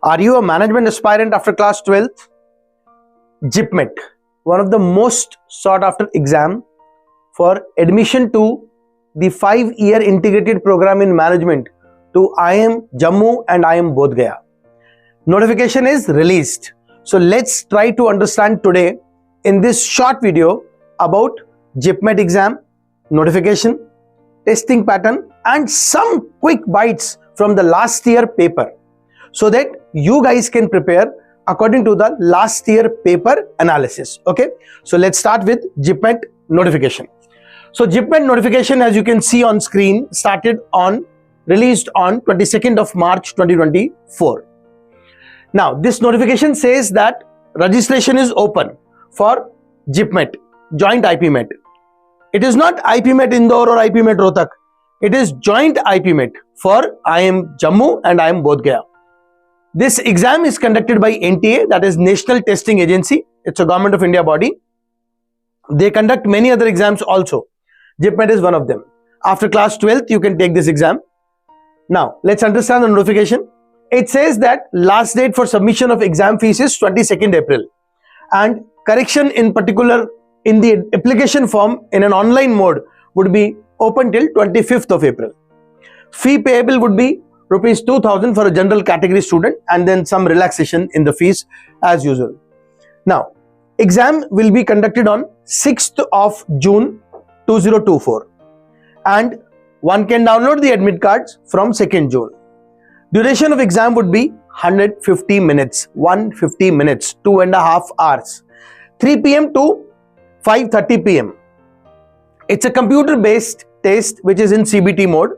Are you a management aspirant after class 12th? JIPMAT, one of the most sought after exam for admission to the 5-year integrated program in management to IIM Jammu and IIM Bodh Gaya. Notification is released. So let's try to understand today in this short video about JIPMAT exam, notification, testing pattern and some quick bites from the last year paper, so that you guys can prepare according to the last year paper analysis. Okay, so let's start with JIPMAT notification. So JIPMAT notification, as you can see on screen, released on 22nd of March 2024. Now this notification says that registration is open for JIPMAT, joint IPMAT. It is not IPMAT Indore or IPMAT Rohtak. It is joint IPMAT for IIM Jammu and IIM Bodh Gaya. This exam is conducted by NTA, that is National Testing Agency. It's a Government of India body. They conduct many other exams also. JIPMAT is one of them. After class 12th, you can take this exam. Now, let's understand the notification. It says that last date for submission of exam fees is 22nd April. And correction in particular in the application form in an online mode would be open till 25th of April. Fee payable would be Rs 2,000 for a general category student and then some relaxation in the fees as usual. Now, exam will be conducted on 6th of June 2024 and one can download the admit cards from 2nd June. Duration of exam would be 150 minutes, 150 minutes, 2.5 hours, 3 p.m. to 5:30 p.m. It's a computer-based test which is in CBT mode.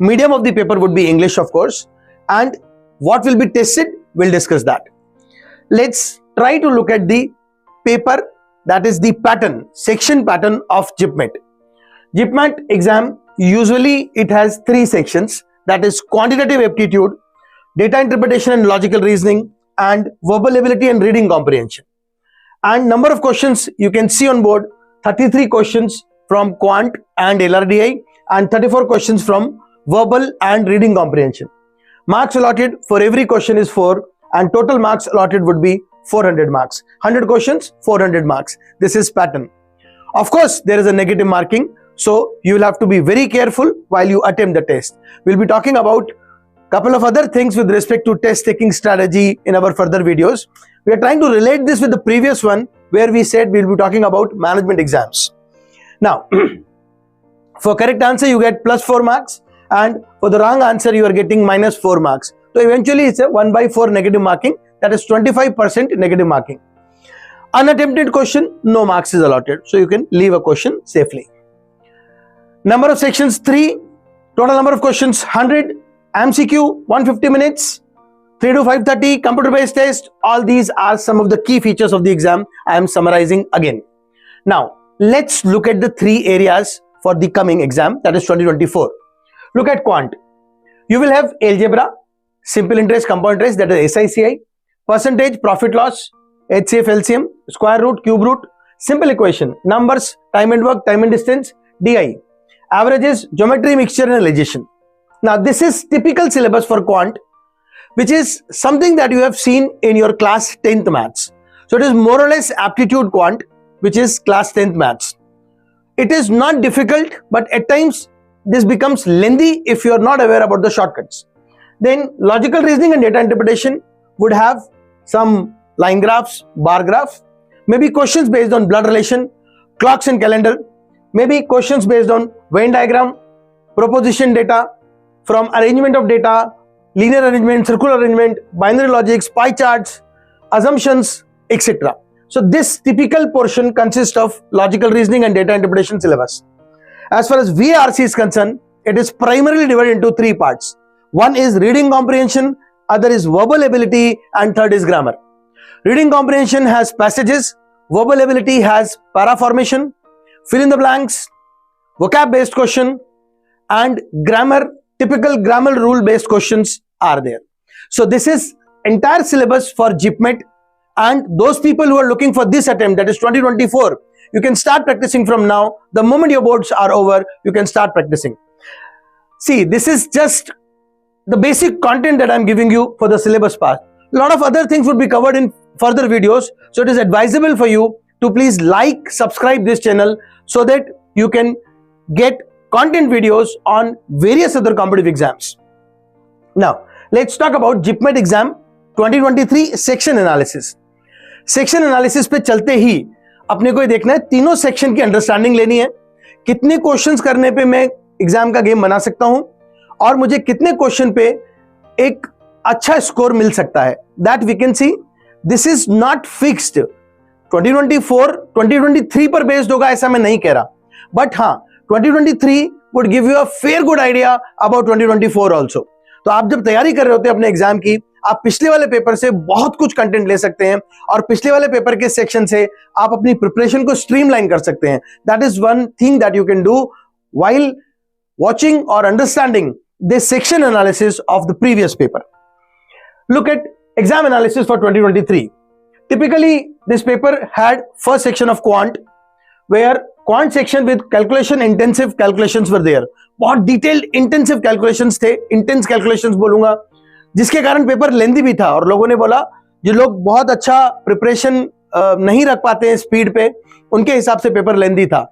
Medium of the paper would be English, of course, and what will be tested, we'll discuss that. Let's try to look at the paper, that is the pattern, section pattern of JIPMAT. JIPMAT exam, usually it has 3 sections, that is quantitative aptitude, data interpretation and logical reasoning, and verbal ability and reading comprehension. And number of questions you can see on board, 33 questions from quant and LRDI and 34 questions from verbal and reading comprehension. Marks allotted for every question is 4 and total marks allotted would be 400 marks. 100 questions, 400 marks. This is pattern. Of course, there is a negative marking. So you will have to be very careful while you attempt the test. We'll be talking about a couple of other things with respect to test taking strategy in our further videos. We are trying to relate this with the previous one where we said we'll be talking about management exams. Now, for correct answer, you get +4 marks. And for the wrong answer, you are getting -4 marks. So eventually it's a 1/4 negative marking, that is 25% negative marking. Unattempted question, no marks is allotted. So you can leave a question safely. Number of sections 3, total number of questions 100, MCQ 150 minutes, 3 to 5:30, computer based test. All these are some of the key features of the exam. I am summarizing again. Now let's look at the 3 areas for the coming exam, that is 2024. Look at quant. You will have algebra, simple interest, compound interest, that is SICI, percentage, profit loss, HCF, LCM, square root, cube root, simple equation, numbers, time and work, time and distance, DI, averages, geometry, mixture and alligation. Now this is typical syllabus for quant, which is something that you have seen in your class 10th maths. So it is more or less aptitude quant, which is class 10th maths. It is not difficult, but at times this becomes lengthy if you are not aware about the shortcuts. Then logical reasoning and data interpretation would have some line graphs, bar graph, maybe questions based on blood relation, clocks and calendar, maybe questions based on Venn diagram, proposition data, from arrangement of data, linear arrangement, circular arrangement, binary logics, pie charts, assumptions, etc. So this typical portion consists of logical reasoning and data interpretation syllabus. As far as VARC is concerned, it is primarily divided into 3 parts. One is reading comprehension, other is verbal ability, and third is grammar. Reading comprehension has passages, verbal ability has para formation, fill in the blanks, vocab based question, and grammar, typical grammar rule based questions are there. So this is entire syllabus for JIPMAT, and those people who are looking for this attempt, that is 2024, you can start practicing from now. The moment your boards are over, you can start practicing. See, this is just the basic content that I am giving you for the syllabus part. lot of other things would be covered in further videos. So it is advisable for you to please like, subscribe this channel so that you can get content videos on various other competitive exams. Now, let's talk about JIPMAT exam 2023 section analysis. Section analysis पे चलते ही अपने को ये देखना है, तीनों section की understanding लेनी है, कितने क्वेश्चंस करने पे मैं एग्जाम का गेम बना सकता हूं और मुझे कितने क्वेश्चन पे एक अच्छा स्कोर मिल सकता है. That we can see. This is not fixed 2024 2023 पर बेस्ड होगा ऐसा मैं नहीं कह रहा, बट हाँ 2023 would give you a fair good idea about 2024 also. तो आप जब तैयारी कर रहे होते हैं अपने एग्जाम की, आप पिछले वाले पेपर से बहुत कुछ कंटेंट ले सकते हैं और पिछले वाले पेपर के सेक्शन से आप अपनी प्रिपरेशन को स्ट्रीमलाइन कर सकते हैं. That is one thing that you can do while watching और understanding this section analysis of the previous paper. Look at exam analysis for 2023. Typically, this paper had first section of quant, where quant section with calculation intensive calculations were there. बहुत detailed intensive calculations थे, intense calculations बोलूंगा, जिसके कारण paper लेंदी भी था और लोगों ने बोला जो लोग बहुत अच्छा प्रिपरेशन नहीं रख पाते हैं स्पीड पे, उनके हिसाब से पेपर लेंदी था.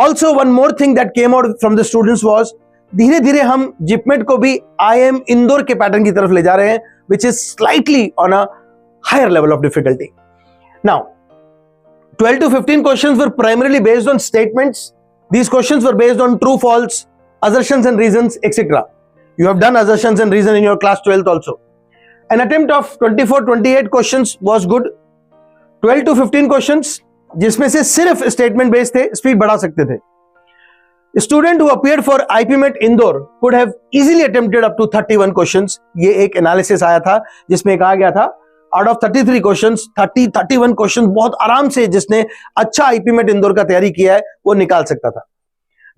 Also one more thing that came out from the students was धीरे धीरे हम जिपमेट को भी IIM इंदौर के पैटर्न की तरफ ले जा रहे हैं, which is slightly on a higher level of difficulty. Now, 12 to 15 questions were primarily based on statements. These questions were based on true, false, assertions and reasons, etc. You have done assertions and reason in your class 12th also. An attempt of 24-28 questions was good. 12 to 15 questions, जिसमें से सिर्फ statement based थे, speed बढ़ा सकते थे. A student who appeared for JIPMAT Indore could have easily attempted up to 31 questions. ये एक analysis आया था जिसमें कहा गया था out of 33 questions 31 questions बहुत आराम से जिसने अच्छा JIPMAT Indore का तैयारी किया है वो निकाल सकता था.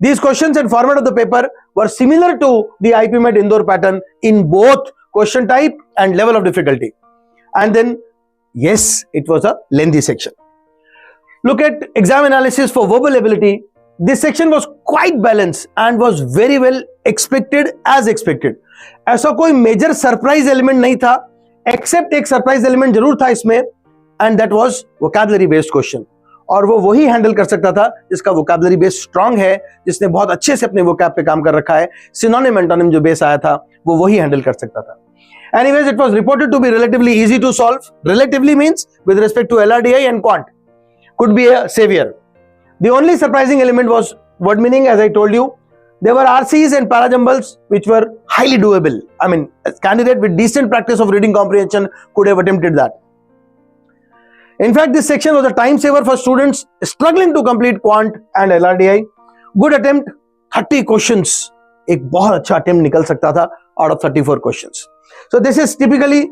These questions and format of the paper were similar to the JIPMAT Indore pattern in both question type and level of difficulty. And then yes, it was a lengthy section. Look at exam analysis for verbal ability. This section was quite balanced and was very well expected as expected. ऐसा कोई major surprise element नहीं था, except एक surprise element जरूर था इसमें, and that was vocabulary based question. और वो वही handle कर सकता था जिसका vocabulary base strong है, जिसने बहुत अच्छे से अपने vocab पे काम कर रखा है. Synonym antonym जो base आया था वो वही handle कर सकता था. Anyways, it was reported to be relatively easy to solve. Relatively means with respect to LRDI and quant. Could be a savior. The only surprising element was word meaning, as I told you. There were RCs and parajumbles which were highly doable. I mean, a candidate with decent practice of reading comprehension could have attempted that. In fact, this section was a time saver for students struggling to complete quant and LRDI. Good attempt, 30 questions. एक बहुत अच्छा attempt निकल सकता था out of 34 questions. So this is typically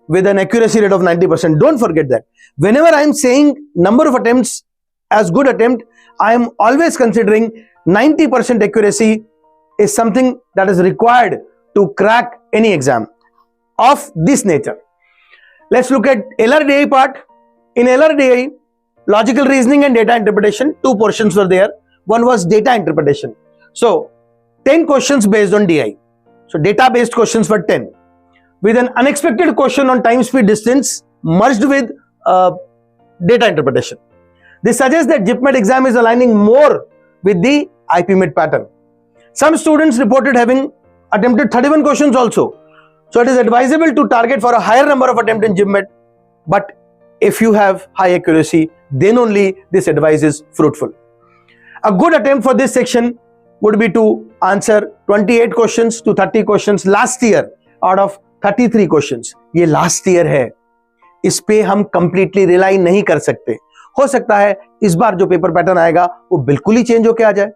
with an accuracy rate of 90%. Don't forget that. Whenever I am saying number of attempts as good attempt, I am always considering 90% accuracy is something that is required to crack any exam of this nature. Let's look at LRDI part. In LRDI, logical reasoning and data interpretation, two portions were there. One was data interpretation. So 10 questions based on DI. So data based questions were 10. With an unexpected question on time, speed, distance merged with data interpretation. This suggests that JIPMAT exam is aligning more with the JIPMAT pattern. Some students reported having attempted 31 questions also. So it is advisable to target for a higher number of attempts in JIPMAT. But if you have high accuracy, then only this advice is fruitful. A good attempt for this section would be to answer 28 questions to 30 questions last year out of 33 questions. ये last year है. इस पे हम completely rely नहीं कर सकते. हो सकता है इस बार जो पेपर पैटर्न आएगा वो बिल्कुल ही चेंज होके आ जाए.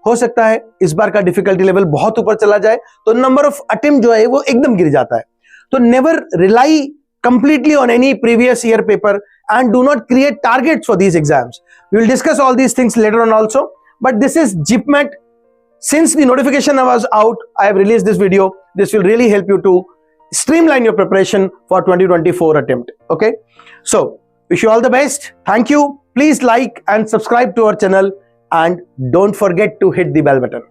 हो सकता है इस बार का डिफिकल्टी लेवल बहुत ऊपर चला जाए तो नंबर ऑफ अटेम्प्ट जो है वो एकदम गिर जाता है. तो never rely completely on any previous year paper and do not create targets for these exams. We will discuss all these things later on also. But this is JIPMAT. Since the notification was out, I have released this video. This will really help you to streamline your preparation for 2024 attempt. Okay. So wish you all the best. Thank you. Please like and subscribe to our channel and don't forget to hit the bell button.